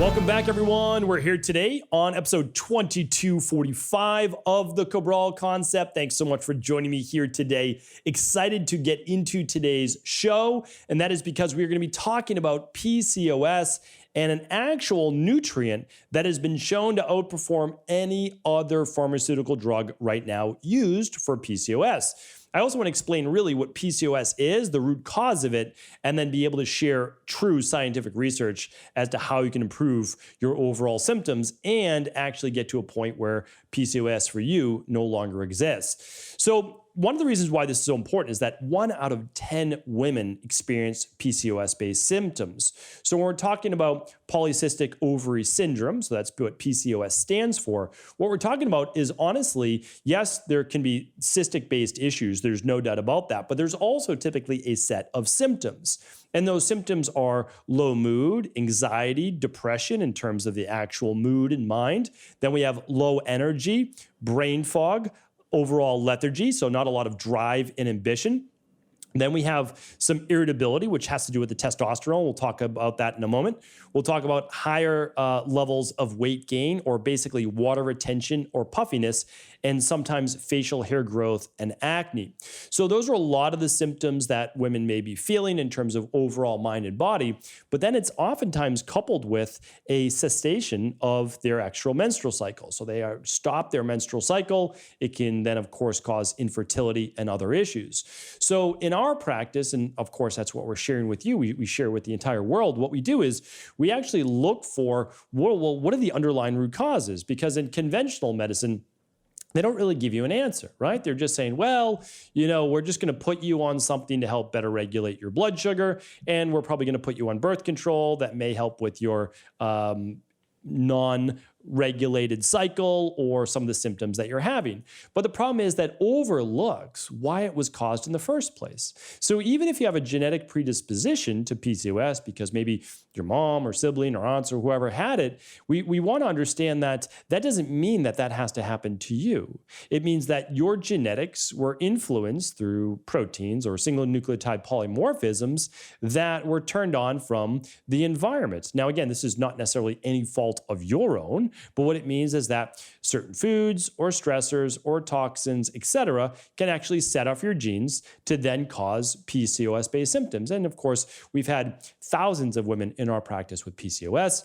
Welcome back, everyone. We're here today on episode 2245 of the Cabral Concept. Thanks so much for joining me here today. Excited to get into today's show, and that is because we're going to be talking about PCOS and an actual nutrient that has been shown to outperform any other pharmaceutical drug right now used for PCOS. I also want to explain really what PCOS is, the root cause of it, and then be able to share true scientific research as to how you can improve your overall symptoms and actually get to a point where PCOS for you no longer exists. So one of the reasons why this is so important is that 1 out of 10 women experience PCOS-based symptoms. So when we're talking about polycystic ovary syndrome, so that's what PCOS stands for, what we're talking about is honestly, yes, there can be cystic-based issues, there's no doubt about that, but there's also typically a set of symptoms. And those symptoms are low mood, anxiety, depression in terms of the actual mood and mind. Then we have low energy, brain fog, overall lethargy, so not a lot of drive and ambition. Then we have some irritability, which has to do with the testosterone. We'll talk about that in a moment. We'll talk about higher levels of weight gain, or basically water retention or puffiness, and sometimes facial hair growth and acne. So those are a lot of the symptoms that women may be feeling in terms of overall mind and body, but then it's oftentimes coupled with a cessation of their actual menstrual cycle. So they stop their menstrual cycle. It can then, of course, cause infertility and other issues. So in our practice, and of course, that's what we're sharing with you, we share with the entire world, what we do is we actually look for, well, what are the underlying root causes? Because in conventional medicine, they don't really give you an answer, right? They're just saying, well, we're just going to put you on something to help better regulate your blood sugar, and we're probably going to put you on birth control that may help with your non-regulated cycle or some of the symptoms that you're having. But the problem is that overlooks why it was caused in the first place. So even if you have a genetic predisposition to PCOS, because maybe your mom or sibling or aunts or whoever had it, we want to understand that that doesn't mean that that has to happen to you. It means that your genetics were influenced through proteins or single nucleotide polymorphisms that were turned on from the environment. Now, again, this is not necessarily any fault of your own, but what it means is that certain foods or stressors or toxins, etc., can actually set off your genes to then cause PCOS-based symptoms. And of course, we've had thousands of women in our practice with PCOS.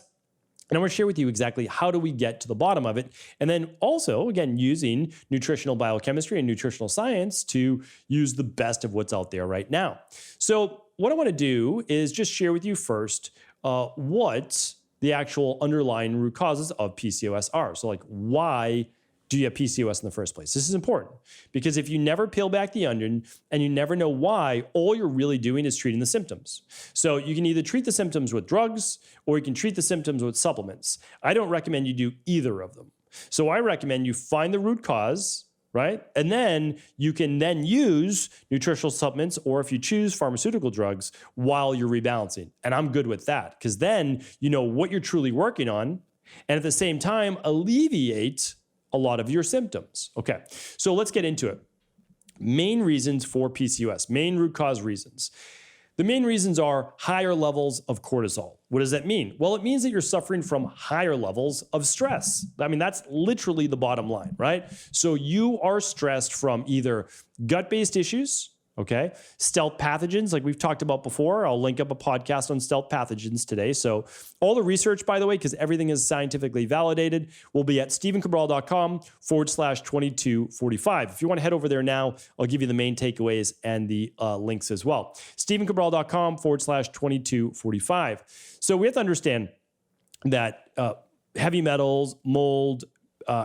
And I'm going to share with you exactly how do we get to the bottom of it. And then also, again, using nutritional biochemistry and nutritional science to use the best of what's out there right now. So what I want to do is just share with you first what the actual underlying root causes of PCOS are. So like, why do you have PCOS in the first place? This is important because if you never peel back the onion and you never know why, all you're really doing is treating the symptoms. So you can either treat the symptoms with drugs or you can treat the symptoms with supplements. I don't recommend you do either of them. So I recommend you find the root cause, right? And then you can then use nutritional supplements, or if you choose pharmaceutical drugs, while you're rebalancing. And I'm good with that because then you know what you're truly working on and at the same time alleviate a lot of your symptoms. Okay, so let's get into it. Main reasons for PCOS, main root cause reasons. The main reasons are higher levels of cortisol. What does that mean? Well, it means that you're suffering from higher levels of stress. I mean, that's literally the bottom line, right? So you are stressed from either gut-based issues, okay, stealth pathogens, like we've talked about before. I'll link up a podcast on stealth pathogens today. So all the research, by the way, because everything is scientifically validated, will be at stephencabral.com/2245. If you want to head over there now, I'll give you the main takeaways and the links as well. stephencabral.com/2245. So we have to understand that heavy metals, mold,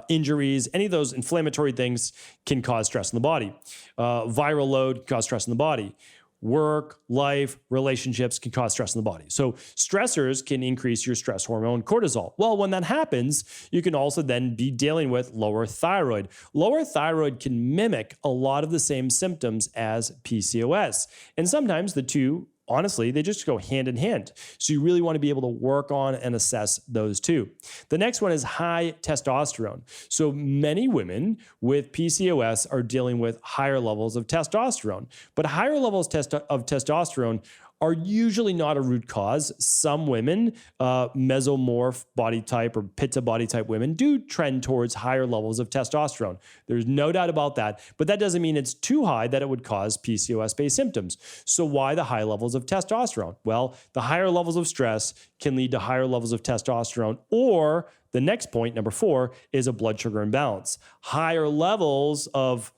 injuries, any of those inflammatory things can cause stress in the body. Viral load can cause stress in the body. Work, life, relationships can cause stress in the body. So stressors can increase your stress hormone cortisol. Well, when that happens, you can also then be dealing with lower thyroid. Lower thyroid can mimic a lot of the same symptoms as PCOS. And sometimes the two, honestly, they just go hand in hand. So you really want to be able to work on and assess those two. The next one is high testosterone. So many women with PCOS are dealing with higher levels of testosterone, but higher levels of testosterone are usually not a root cause. Some women, mesomorph body type or pitta body type women, do trend towards higher levels of testosterone. There's no doubt about that, but that doesn't mean it's too high that it would cause PCOS-based symptoms. So why the high levels of testosterone? Well, the higher levels of stress can lead to higher levels of testosterone, or the next point, number 4, is a blood sugar imbalance. Higher levels of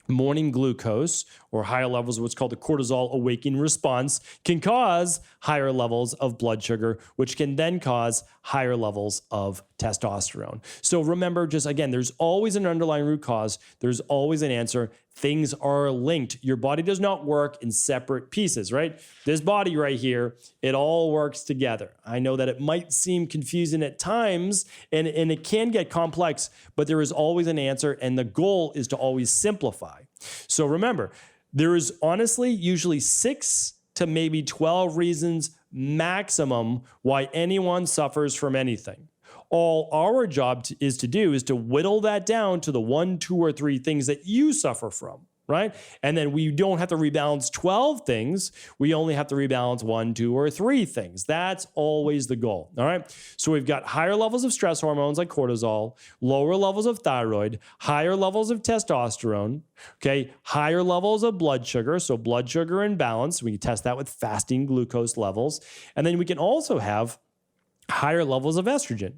morning glucose or higher levels of what's called the cortisol awakening response can cause higher levels of blood sugar, which can then cause higher levels of testosterone. So remember, just again, there's always an underlying root cause. There's always an answer. Things are linked. Your body does not work in separate pieces, right? This body right here, it all works together. I know that it might seem confusing at times and it can get complex, but there is always an answer, and the goal is to always simplify. So remember, there is honestly usually 6 to maybe 12 reasons maximum why anyone suffers from anything. All our job is to whittle that down to the 1, 2, or 3 things that you suffer from, right? And then we don't have to rebalance 12 things. We only have to rebalance 1, 2, or 3 things. That's always the goal, all right? So we've got higher levels of stress hormones like cortisol, lower levels of thyroid, higher levels of testosterone, okay? Higher levels of blood sugar, so blood sugar imbalance. We can test that with fasting glucose levels. And then we can also have higher levels of estrogen.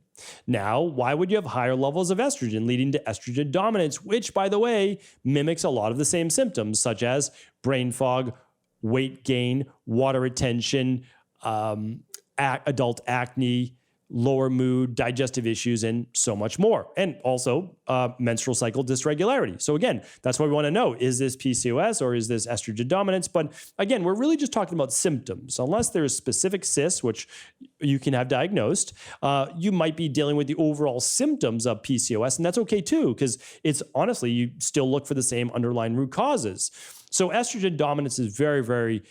Now, why would you have higher levels of estrogen leading to estrogen dominance, which, by the way, mimics a lot of the same symptoms, such as brain fog, weight gain, water retention, adult acne, lower mood, digestive issues, and so much more. And also menstrual cycle dysregularity. So again, that's why we want to know, is this PCOS or is this estrogen dominance? But again, we're really just talking about symptoms. Unless there's specific cysts, which you can have diagnosed, you might be dealing with the overall symptoms of PCOS, and that's okay too, because it's honestly, you still look for the same underlying root causes. So estrogen dominance is very, very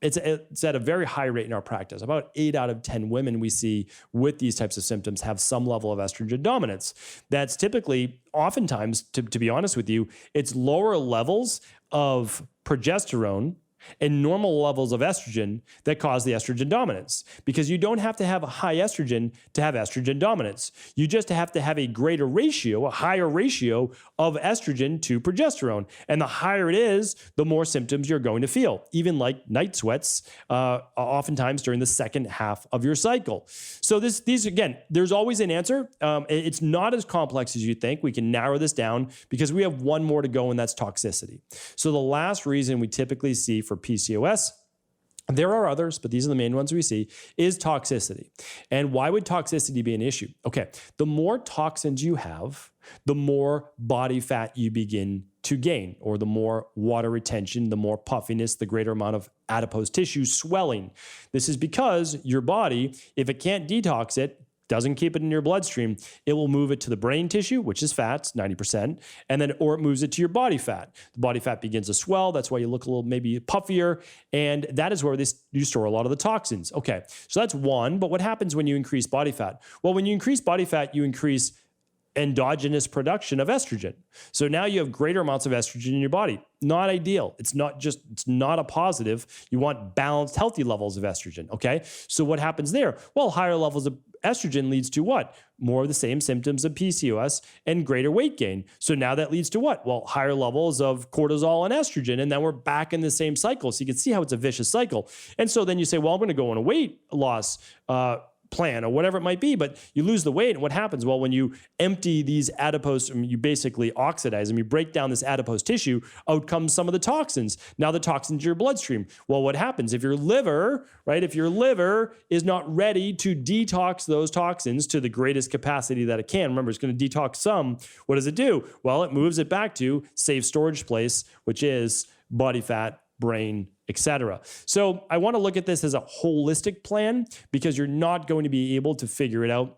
it's at a very high rate in our practice. About 8 out of 10 women we see with these types of symptoms have some level of estrogen dominance. That's typically, oftentimes, to be honest with you, it's lower levels of progesterone and normal levels of estrogen that cause the estrogen dominance. Because you don't have to have a high estrogen to have estrogen dominance. You just have to have a greater ratio, a higher ratio of estrogen to progesterone. And the higher it is, the more symptoms you're going to feel, even like night sweats, oftentimes during the second half of your cycle. So these again, there's always an answer. It's not as complex as you think. We can narrow this down because we have one more to go, and that's toxicity. So the last reason we typically see for PCOS, there are others, but these are the main ones we see, is toxicity. And why would toxicity be an issue? Okay, the more toxins you have, the more body fat you begin to gain, or the more water retention, the more puffiness, the greater amount of adipose tissue swelling. This is because your body, if it can't detox it, doesn't keep it in your bloodstream, it will move it to the brain tissue, which is fat, 90%, and then, or it moves it to your body fat. The body fat begins to swell. That's why you look a little maybe puffier, and that is where you store a lot of the toxins. Okay, so that's one, but what happens when you increase body fat? Well, when you increase body fat, you increase endogenous production of estrogen. So now you have greater amounts of estrogen in your body. Not ideal. It's not a positive. You want balanced, healthy levels of estrogen, okay? So what happens there? Well, higher levels of estrogen leads to what? More of the same symptoms of PCOS and greater weight gain. So now that leads to what? Well, higher levels of cortisol and estrogen, and then we're back in the same cycle. So you can see how it's a vicious cycle. And so then you say, well, I'm going to go on a weight loss plan or whatever it might be, but you lose the weight. And what happens? Well, when you empty these adipose, you basically oxidize them, you break down this adipose tissue, out comes some of the toxins. Now the toxins in your bloodstream. Well, what happens if your liver, right? If your liver is not ready to detox those toxins to the greatest capacity that it can, remember, it's going to detox some. What does it do? Well, it moves it back to safe storage place, which is body fat, brain, etc. So I want to look at this as a holistic plan because you're not going to be able to figure it out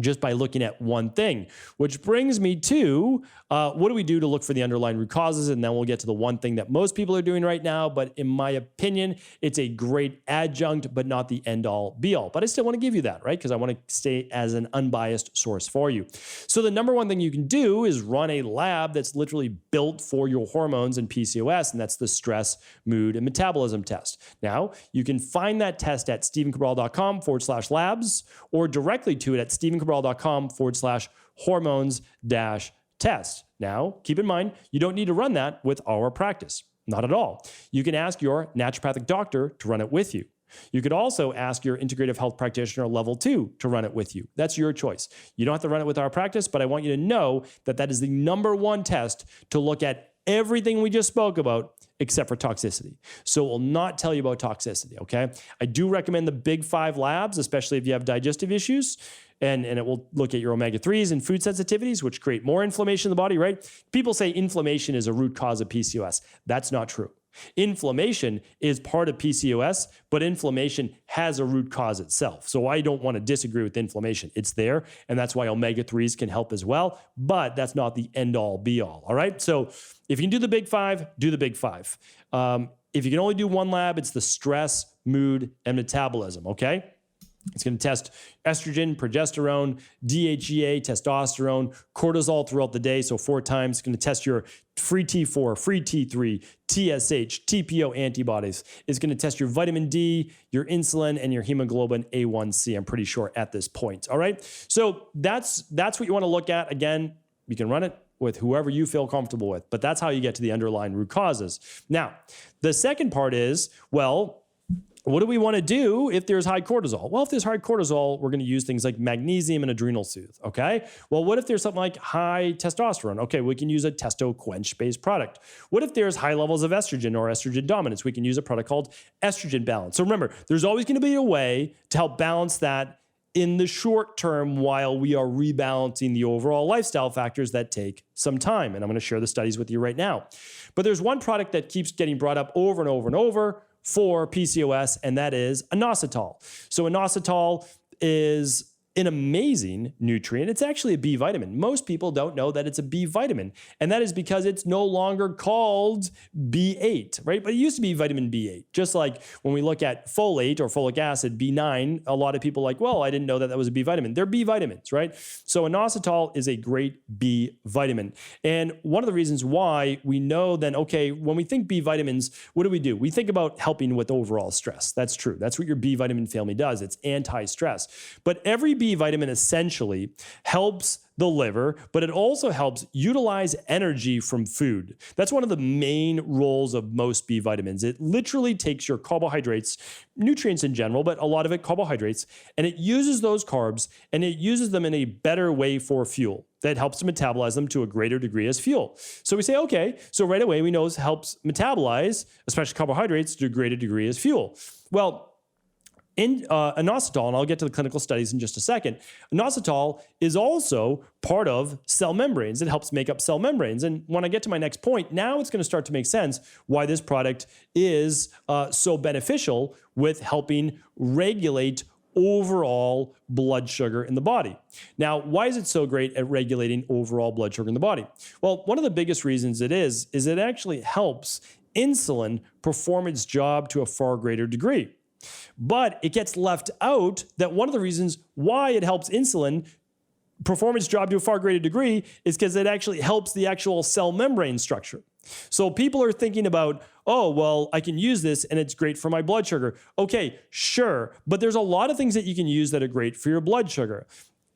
just by looking at one thing, which brings me to what do we do to look for the underlying root causes? And then we'll get to the one thing that most people are doing right now. But in my opinion, it's a great adjunct, but not the end all be all. But I still want to give you that, right? Because I want to stay as an unbiased source for you. So the number one thing you can do is run a lab that's literally built for your hormones and PCOS, and that's the stress, mood, and metabolism test. Now, you can find that test at stephencabral.com/labs or directly to it at stephencabral.com/hormones-test. Now, keep in mind, you don't need to run that with our practice. Not at all. You can ask your naturopathic doctor to run it with you. You could also ask your integrative health practitioner level 2 to run it with you. That's your choice. You don't have to run it with our practice, but I want you to know that that is the number one test to look at everything we just spoke about except for toxicity. So it will not tell you about toxicity, okay? I do recommend the big 5 labs, especially if you have digestive issues, and it will look at your omega-3s and food sensitivities, which create more inflammation in the body, right? People say inflammation is a root cause of PCOS. That's not true. Inflammation is part of PCOS, but inflammation has a root cause itself. So I don't want to disagree with inflammation. It's there, and that's why omega-3s can help as well, but that's not the end-all, be-all, all right? So if you can do the big 5, do the big 5. If you can only do one lab, it's the stress, mood, and metabolism, okay? It's going to test estrogen, progesterone, DHEA, testosterone, cortisol throughout the day. So 4 times. It's going to test your free T4, free T3, TSH, TPO antibodies. It's going to test your vitamin D, your insulin, and your hemoglobin A1C, I'm pretty sure at this point. All right. So that's what you want to look at. Again, you can run it with whoever you feel comfortable with, but that's how you get to the underlying root causes. Now, the second part is, well, what do we want to do if there's high cortisol? Well, if there's high cortisol, we're going to use things like magnesium and adrenal soothe, okay? Well, what if there's something like high testosterone? Okay, we can use a testo quench-based product. What if there's high levels of estrogen or estrogen dominance? We can use a product called Estrogen Balance. So remember, there's always going to be a way to help balance that in the short term while we are rebalancing the overall lifestyle factors that take some time. And I'm going to share the studies with you right now. But there's one product that keeps getting brought up over and over and over for PCOS, and that is inositol. So inositol is an amazing nutrient. It's actually a B vitamin. Most people don't know that it's a B vitamin, and that is because it's no longer called B8, right? But it used to be vitamin B8. Just like when we look at folate or folic acid, B9, a lot of people are like, well, I didn't know that that was a B vitamin. They're B vitamins, right? So inositol is a great B vitamin. And one of the reasons why we know then, okay, when we think B vitamins, what do? We think about helping with overall stress. That's true. That's what your B vitamin family does. It's anti-stress. But every B vitamin essentially helps the liver, but it also helps utilize energy from food. That's one of the main roles of most B vitamins. It literally takes your carbohydrates, nutrients in general, but a lot of it carbohydrates, and it uses those carbs and it uses them in a better way for fuel that helps to metabolize them to a greater degree as fuel. So we say, okay, so right away we know it helps metabolize, especially carbohydrates, to a greater degree as fuel. Well, in inositol, and I'll get to the clinical studies in just a second, inositol is also part of cell membranes. It helps make up cell membranes. And when I get to my next point, now it's going to start to make sense why this product is so beneficial with helping regulate overall blood sugar in the body. Now, why is it so great at regulating overall blood sugar in the body? Well, one of the biggest reasons it is it actually helps insulin perform its job to a far greater degree. But it gets left out that one of the reasons why it helps insulin perform its job to a far greater degree is because it actually helps the actual cell membrane structure. So people are thinking about, oh, well, I can use this and it's great for my blood sugar. Okay, sure. But there's a lot of things that you can use that are great for your blood sugar.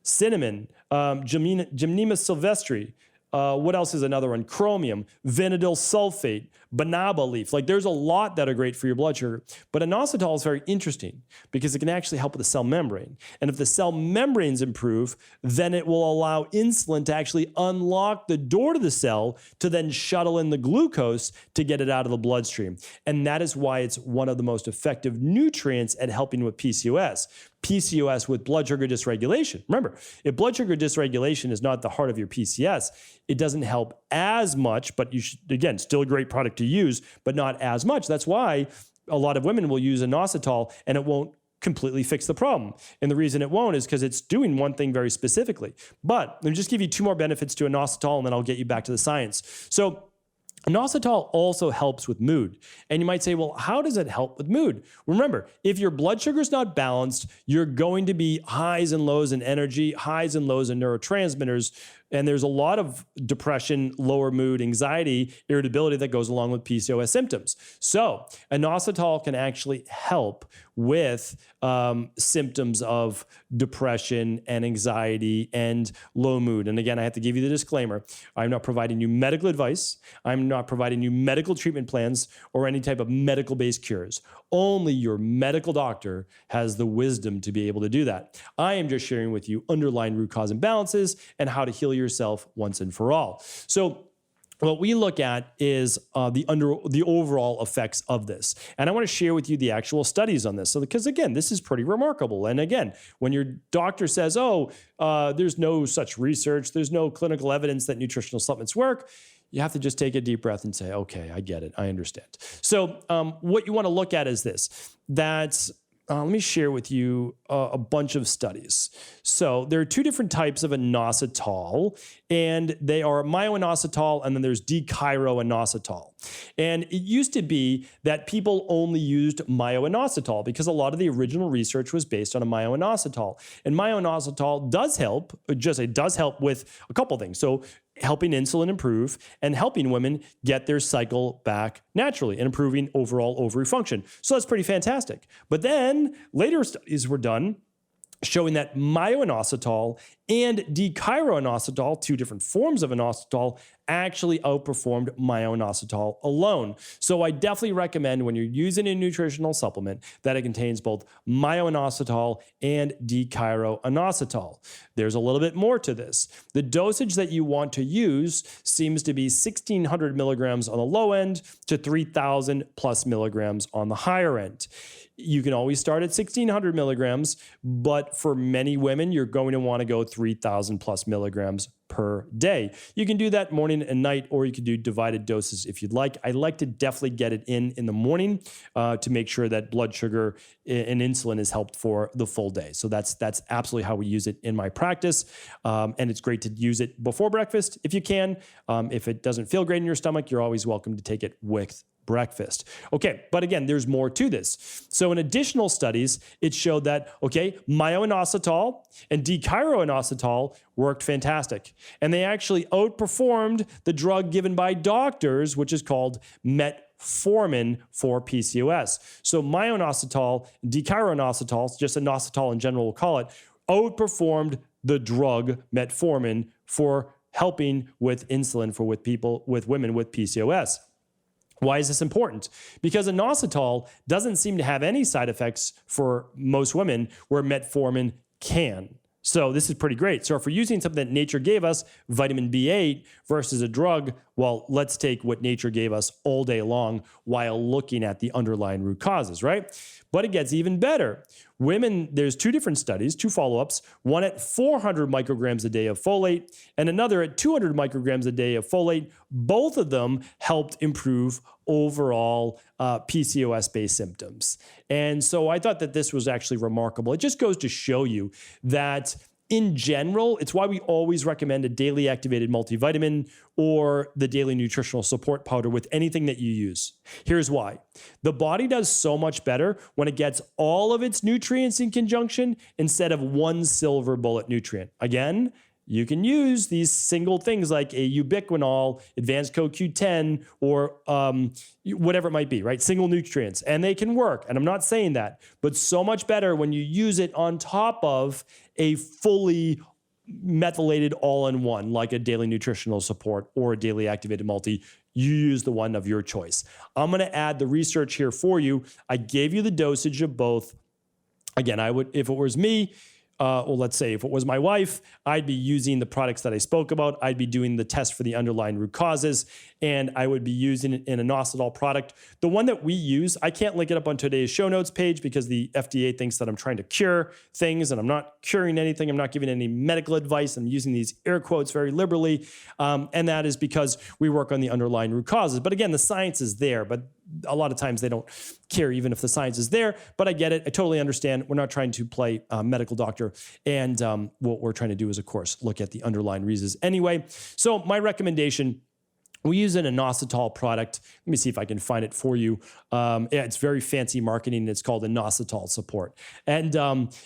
Cinnamon, Gymnema sylvestre. What else is another one? Chromium, vanadyl sulfate, banaba leaf. Like there's a lot that are great for your blood sugar. But inositol is very interesting because it can actually help with the cell membrane. And if the cell membranes improve, then it will allow insulin to actually unlock the door to the cell to then shuttle in the glucose to get it out of the bloodstream. And that is why it's one of the most effective nutrients at helping with PCOS. PCOS with blood sugar dysregulation. Remember, if blood sugar dysregulation is not the heart of your PCOS, it doesn't help as much, but you should, again, still a great product to use, but not as much. That's why a lot of women will use inositol and it won't completely fix the problem. And the reason it won't is because it's doing one thing very specifically. But let me just give you two more benefits to inositol, and then I'll get you back to the science. So inositol also helps with mood. And you might say, well, how does it help with mood? Remember, if your blood sugar is not balanced, you're going to be highs and lows in energy, highs and lows in neurotransmitters. And there's a lot of depression, lower mood, anxiety, irritability that goes along with PCOS symptoms. So inositol can actually help with symptoms of depression and anxiety and low mood. And again, I have to give you the disclaimer. I'm not providing you medical advice. I'm not providing you medical treatment plans or any type of medical-based cures. Only your medical doctor has the wisdom to be able to do that. I am just sharing with you underlying root cause imbalances and how to heal yourself once and for all. So what we look at is the overall effects of this. And I want to share with you the actual studies on this. So, because again, this is pretty remarkable. And again, when your doctor says, oh, there's no such research, there's no clinical evidence that nutritional supplements work, you have to just take a deep breath and say, okay, I get it. I understand. So what you want to look at is this, that let me share with you a bunch of studies. So there are two different types of inositol, and they are myoinositol, and then there's dichloroinositol. And it used to be that people only used myoinositol because a lot of the original research was based on a myoinositol. And myoinositol does help, it does help with a couple things. So helping insulin improve and helping women get their cycle back naturally and improving overall ovary function. So that's pretty fantastic. But then later studies were done showing that myoinositol and dichloroinositol, two different forms of inositol, actually outperformed myoinositol alone. So I definitely recommend when you're using a nutritional supplement that it contains both myoinositol and dichloroinositol. There's a little bit more to this. The dosage that you want to use seems to be 1,600 milligrams on the low end to 3,000 plus milligrams on the higher end. You can always start at 1,600 milligrams, but for many women, you're going to want to go 3,000 plus milligrams per day. You can do that morning and night, or you can do divided doses if you'd like. I like to definitely get it in the morning to make sure that blood sugar and insulin is helped for the full day. So that's absolutely how we use it in my practice. And it's great to use it before breakfast if you can. If it doesn't feel great in your stomach, you're always welcome to take it with breakfast. Okay, but again, there's more to this. So in additional studies, it showed that, okay, myoinositol and dichloroinositol worked fantastic. And they actually outperformed the drug given by doctors, which is called metformin for PCOS. So myoinositol, dichloroinositol, just inositol in general, we'll call it, outperformed the drug metformin for helping with insulin for with women with PCOS. Why is this important? Because inositol doesn't seem to have any side effects for most women where metformin can. So this is pretty great. So if we're using something that nature gave us, vitamin B8 versus a drug, well, let's take what nature gave us all day long while looking at the underlying root causes, right? But it gets even better. Women, there's two different studies, two follow-ups, one at 400 micrograms a day of folate and another at 200 micrograms a day of folate. Both of them helped improve overall PCOS-based symptoms. And so I thought that this was actually remarkable. It just goes to show you that in general, it's why we always recommend a daily activated multivitamin or the daily nutritional support powder with anything that you use. Here's why. The body does so much better when it gets all of its nutrients in conjunction instead of one silver bullet nutrient. Again, you can use these single things like a ubiquinol, advanced CoQ10, or whatever it might be, right? Single nutrients, and they can work. And I'm not saying that, but so much better when you use it on top of a fully methylated all-in-one, like a daily nutritional support or a daily activated multi. You use the one of your choice. I'm going to add the research here for you. I gave you the dosage of both. Again, I would, if it was me, well, let's say if it was my wife, I'd be using the products that I spoke about. I'd be doing the test for the underlying root causes, and I would be using an inositol product. The one that we use, I can't link it up on today's show notes page because the FDA thinks that I'm trying to cure things, and I'm not curing anything. I'm not giving any medical advice. I'm using these air quotes very liberally, and that is because we work on the underlying root causes. But again, the science is there, but a lot of times they don't care even if the science is there, but I get it. I totally understand. We're not trying to play medical doctor. And what we're trying to do is, of course, look at the underlying reasons anyway. So my recommendation, we use an inositol product. Let me see if I can find it for you. Yeah, it's very fancy marketing. It's called inositol support. And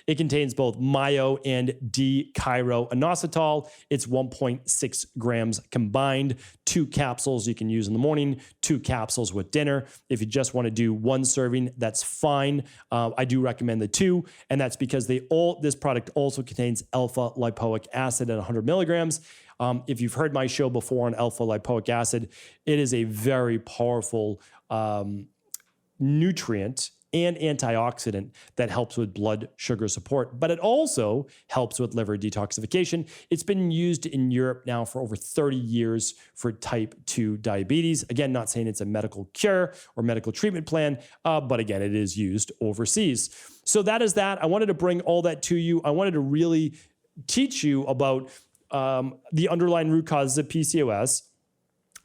it contains both myo and D-chiro-inositol. It's 1.6 grams combined, 2 capsules you can use in the morning, 2 capsules with dinner. If you just want to do 1 serving, that's fine. I do recommend the 2, and that's because this product also contains alpha lipoic acid at 100 milligrams. If you've heard my show before on alpha lipoic acid, it is a very powerful nutrient and antioxidant that helps with blood sugar support, but it also helps with liver detoxification. It's been used in Europe now for over 30 years for type 2 diabetes. Again, not saying it's a medical cure or medical treatment plan, but again, it is used overseas. So that is that. I wanted to bring all that to you. I wanted to really teach you about the underlying root causes of PCOS,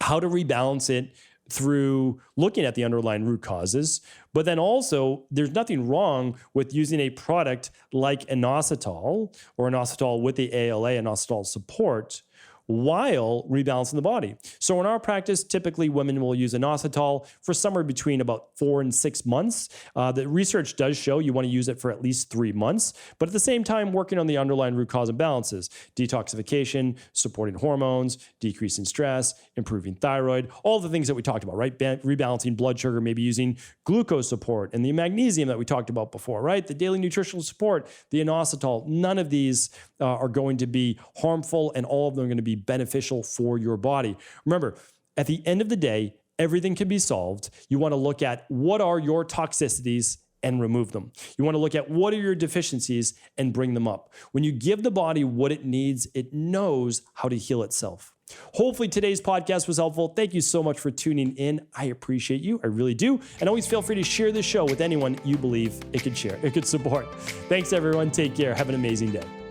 how to rebalance it through looking at the underlying root causes. But then also, there's nothing wrong with using a product like inositol or inositol with the ALA, inositol support, while rebalancing the body. So in our practice, typically women will use inositol for somewhere between about 4 and 6 months. The research does show you want to use it for at least 3 months, but at the same time, working on the underlying root cause imbalances, detoxification, supporting hormones, decreasing stress, improving thyroid, all the things that we talked about, right? Rebalancing blood sugar, maybe using glucose support and the magnesium that we talked about before, right? The daily nutritional support, the inositol, none of these are going to be harmful, and all of them are going to be beneficial for your body. Remember, at the end of the day, everything can be solved. You want to look at what are your toxicities and remove them. You want to look at what are your deficiencies and bring them up. When you give the body what it needs, it knows how to heal itself. Hopefully today's podcast was helpful. Thank you so much for tuning in. I appreciate you. I really do. And always feel free to share this show with anyone you believe it could support. Thanks everyone. Take care. Have an amazing day.